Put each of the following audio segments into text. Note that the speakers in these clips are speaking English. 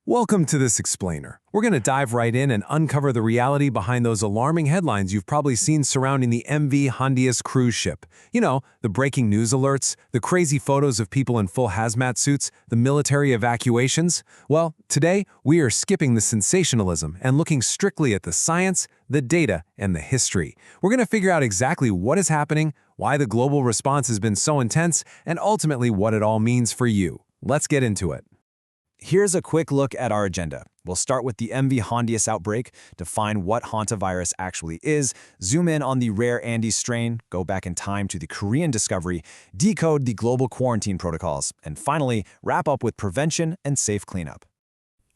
Welcome to this explainer. We're going to dive right in and uncover the reality behind those alarming headlines you've probably seen surrounding the MV Hondias cruise ship. You know, the breaking news alerts, the crazy photos of people in full hazmat suits, the military evacuations. Well, today we are skipping the sensationalism and looking strictly at the science, the data, and the history. We're going to figure out exactly what is happening, why the global response has been so intense, and ultimately what it all means for you. Let's get into it. Here's a quick look at our agenda. We'll start with the MV Hondias outbreak, define what hantavirus actually is, zoom in on the rare Andes strain, go back in time to the Korean discovery, decode the global quarantine protocols, and finally, wrap up with prevention and safe cleanup.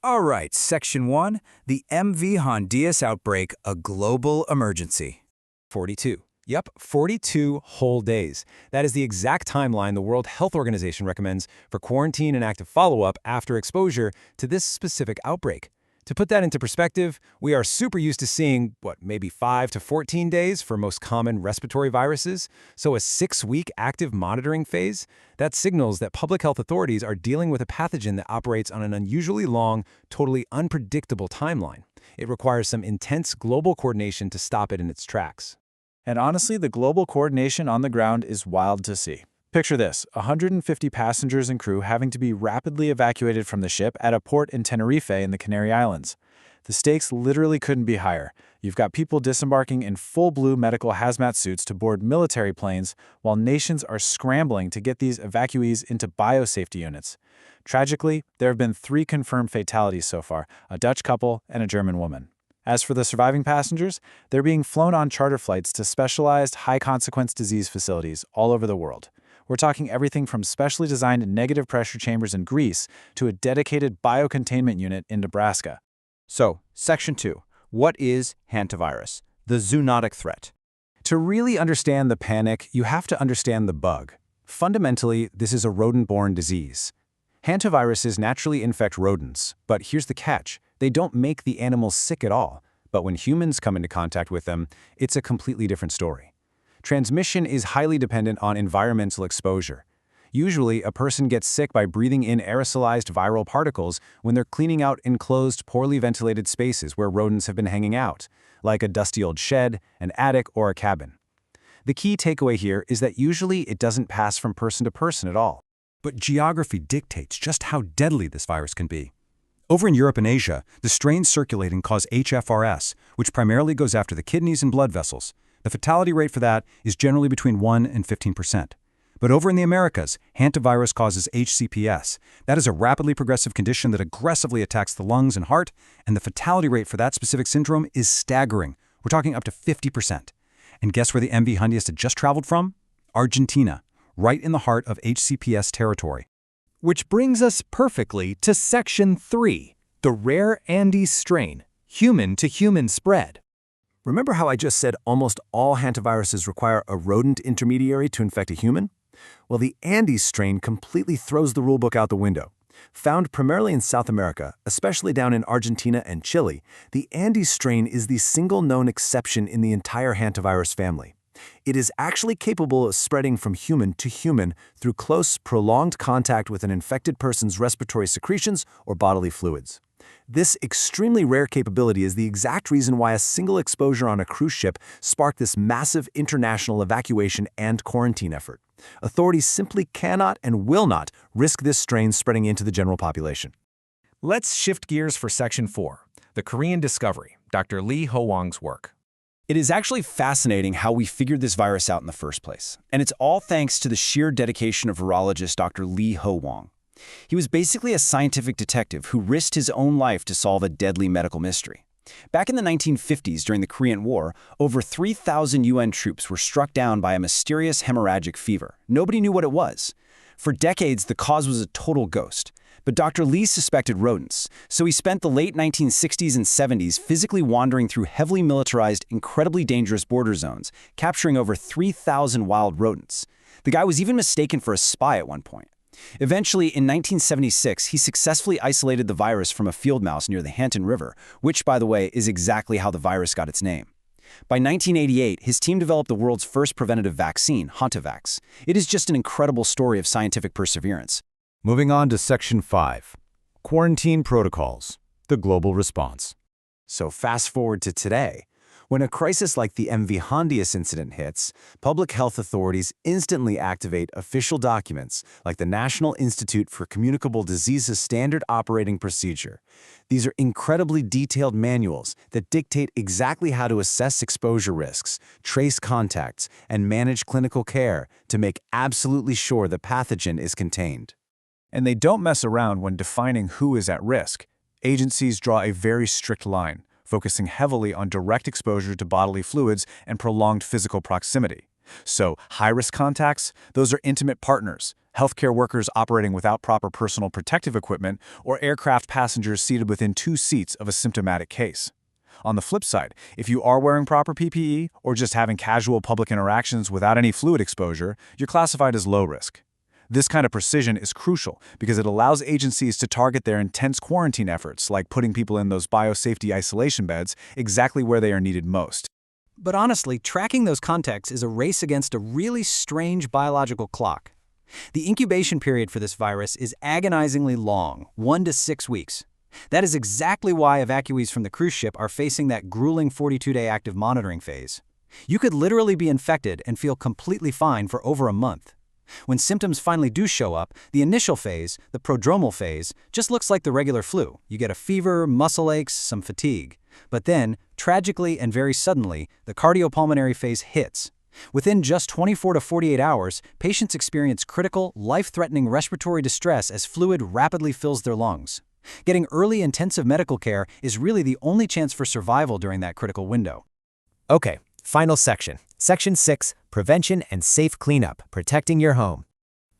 All right, Section 1, the MV Hondias outbreak, a global emergency. 42. Yep, 42 whole days. That is the exact timeline the World Health Organization recommends for quarantine and active follow-up after exposure to this specific outbreak. To put that into perspective, we are super used to seeing, maybe 5 to 14 days for most common respiratory viruses, so a 6-week active monitoring phase, that signals that public health authorities are dealing with a pathogen that operates on an unusually long, totally unpredictable timeline. It requires some intense global coordination to stop it in its tracks. And honestly, the global coordination on the ground is wild to see. Picture this, 150 passengers and crew having to be rapidly evacuated from the ship at a port in Tenerife in the Canary Islands. The stakes literally couldn't be higher. You've got people disembarking in full blue medical hazmat suits to board military planes, while nations are scrambling to get these evacuees into biosafety units. Tragically, there have been 3 confirmed fatalities so far, a Dutch couple and a German woman. As for the surviving passengers, they're being flown on charter flights to specialized high-consequence disease facilities all over the world. We're talking everything from specially designed negative pressure chambers in Greece to a dedicated biocontainment unit in Nebraska. So, Section 2, what is hantavirus, the zoonotic threat? To really understand the panic, you have to understand the bug. Fundamentally, this is a rodent-borne disease. Hantaviruses naturally infect rodents, but here's the catch. They don't make the animals sick at all, but when humans come into contact with them, it's a completely different story. Transmission is highly dependent on environmental exposure. Usually, a person gets sick by breathing in aerosolized viral particles when they're cleaning out enclosed, poorly ventilated spaces where rodents have been hanging out, like a dusty old shed, an attic, or a cabin. The key takeaway here is that usually it doesn't pass from person to person at all. But geography dictates just how deadly this virus can be. Over in Europe and Asia, the strains circulating cause HFRS, which primarily goes after the kidneys and blood vessels. The fatality rate for that is generally between 1 and 15%. But over in the Americas, hantavirus causes HCPS. That is a rapidly progressive condition that aggressively attacks the lungs and heart, and the fatality rate for that specific syndrome is staggering. We're talking up to 50%. And guess where the MV Hondias had just traveled from? Argentina, right in the heart of HCPS territory. Which brings us perfectly to Section 3, the rare Andes strain, human-to-human spread. Remember how I just said almost all hantaviruses require a rodent intermediary to infect a human? Well, the Andes strain completely throws the rulebook out the window. Found primarily in South America, especially down in Argentina and Chile, the Andes strain is the single known exception in the entire hantavirus family. It is actually capable of spreading from human to human through close, prolonged contact with an infected person's respiratory secretions or bodily fluids. This extremely rare capability is the exact reason why a single exposure on a cruise ship sparked this massive international evacuation and quarantine effort. Authorities simply cannot and will not risk this strain spreading into the general population. Let's shift gears for Section 4, the Korean discovery, Dr. Lee Ho-wong's work. It is actually fascinating how we figured this virus out in the first place, and it's all thanks to the sheer dedication of virologist Dr. Lee Ho-wong. He was basically a scientific detective who risked his own life to solve a deadly medical mystery. Back in the 1950s, during the Korean War, over 3,000 UN troops were struck down by a mysterious hemorrhagic fever. Nobody knew what it was. For decades, the cause was a total ghost. But Dr. Lee suspected rodents, so he spent the late 1960s and 70s physically wandering through heavily militarized, incredibly dangerous border zones, capturing over 3,000 wild rodents. The guy was even mistaken for a spy at one point. Eventually, in 1976, he successfully isolated the virus from a field mouse near the Hantan River, which, by the way, is exactly how the virus got its name. By 1988, his team developed the world's first preventative vaccine, Hantavirus. It is just an incredible story of scientific perseverance. Moving on to Section 5. Quarantine protocols, the global response. So fast forward to today. When a crisis like the MV Hondius incident hits, public health authorities instantly activate official documents like the National Institute for Communicable Diseases Standard Operating Procedure. These are incredibly detailed manuals that dictate exactly how to assess exposure risks, trace contacts, and manage clinical care to make absolutely sure the pathogen is contained. And they don't mess around when defining who is at risk. Agencies draw a very strict line, focusing heavily on direct exposure to bodily fluids and prolonged physical proximity. So, high-risk contacts, those are intimate partners, healthcare workers operating without proper personal protective equipment, or aircraft passengers seated within 2 seats of a symptomatic case. On the flip side, if you are wearing proper PPE or just having casual public interactions without any fluid exposure, you're classified as low risk. This kind of precision is crucial because it allows agencies to target their intense quarantine efforts, like putting people in those biosafety isolation beds, exactly where they are needed most. But honestly, tracking those contacts is a race against a really strange biological clock. The incubation period for this virus is agonizingly long, 1 to 6 weeks. That is exactly why evacuees from the cruise ship are facing that grueling 42-day active monitoring phase. You could literally be infected and feel completely fine for over a month. When symptoms finally do show up, the initial phase, the prodromal phase, just looks like the regular flu. You get a fever, muscle aches, some fatigue. But then, tragically and very suddenly, the cardiopulmonary phase hits. Within just 24 to 48 hours, patients experience critical, life-threatening respiratory distress as fluid rapidly fills their lungs. Getting early intensive medical care is really the only chance for survival during that critical window. Okay, final section. Section 6, Prevention and Safe Cleanup, Protecting Your Home.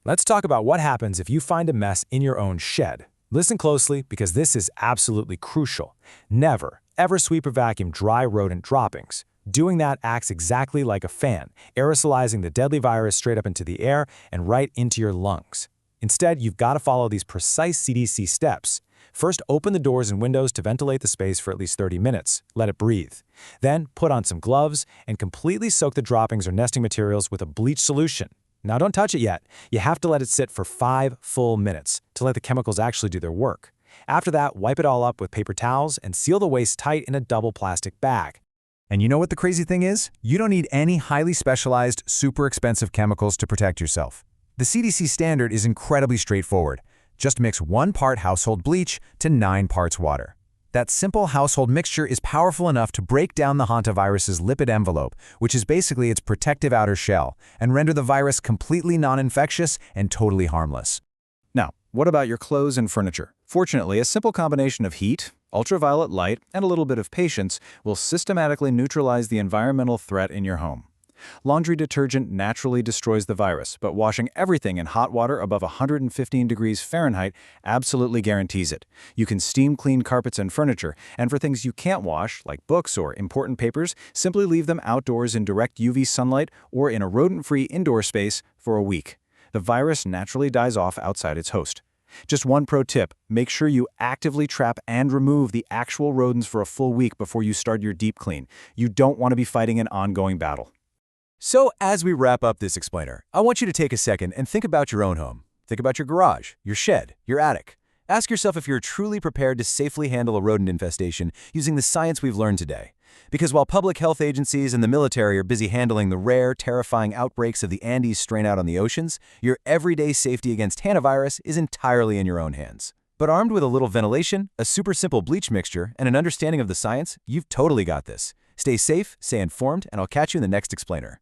Let's talk about what happens if you find a mess in your own shed. Listen closely because this is absolutely crucial. Never, ever sweep or vacuum dry rodent droppings. Doing that acts exactly like a fan, aerosolizing the deadly virus straight up into the air and right into your lungs. Instead, you've got to follow these precise CDC steps. First, open the doors and windows to ventilate the space for at least 30 minutes. Let it breathe. Then, put on some gloves and completely soak the droppings or nesting materials with a bleach solution. Now, don't touch it yet. You have to let it sit for 5 full minutes to let the chemicals actually do their work. After that, wipe it all up with paper towels and seal the waste tight in a double plastic bag. And you know what the crazy thing is? You don't need any highly specialized, super expensive chemicals to protect yourself. The CDC standard is incredibly straightforward. Just mix 1 part household bleach to 9 parts water. That simple household mixture is powerful enough to break down the hantavirus's lipid envelope, which is basically its protective outer shell, and render the virus completely non-infectious and totally harmless. Now, what about your clothes and furniture? Fortunately, a simple combination of heat, ultraviolet light, and a little bit of patience will systematically neutralize the environmental threat in your home. Laundry detergent naturally destroys the virus, but washing everything in hot water above 115 degrees Fahrenheit absolutely guarantees it. You can steam clean carpets and furniture, and for things you can't wash, like books or important papers, simply leave them outdoors in direct UV sunlight or in a rodent-free indoor space for a week. The virus naturally dies off outside its host. Just one pro tip, make sure you actively trap and remove the actual rodents for a full week before you start your deep clean. You don't want to be fighting an ongoing battle. So as we wrap up this explainer, I want you to take a second and think about your own home. Think about your garage, your shed, your attic. Ask yourself if you're truly prepared to safely handle a rodent infestation using the science we've learned today. Because while public health agencies and the military are busy handling the rare, terrifying outbreaks of the Andes strain out on the oceans, your everyday safety against hantavirus is entirely in your own hands. But armed with a little ventilation, a super simple bleach mixture, and an understanding of the science, you've totally got this. Stay safe, stay informed, and I'll catch you in the next explainer.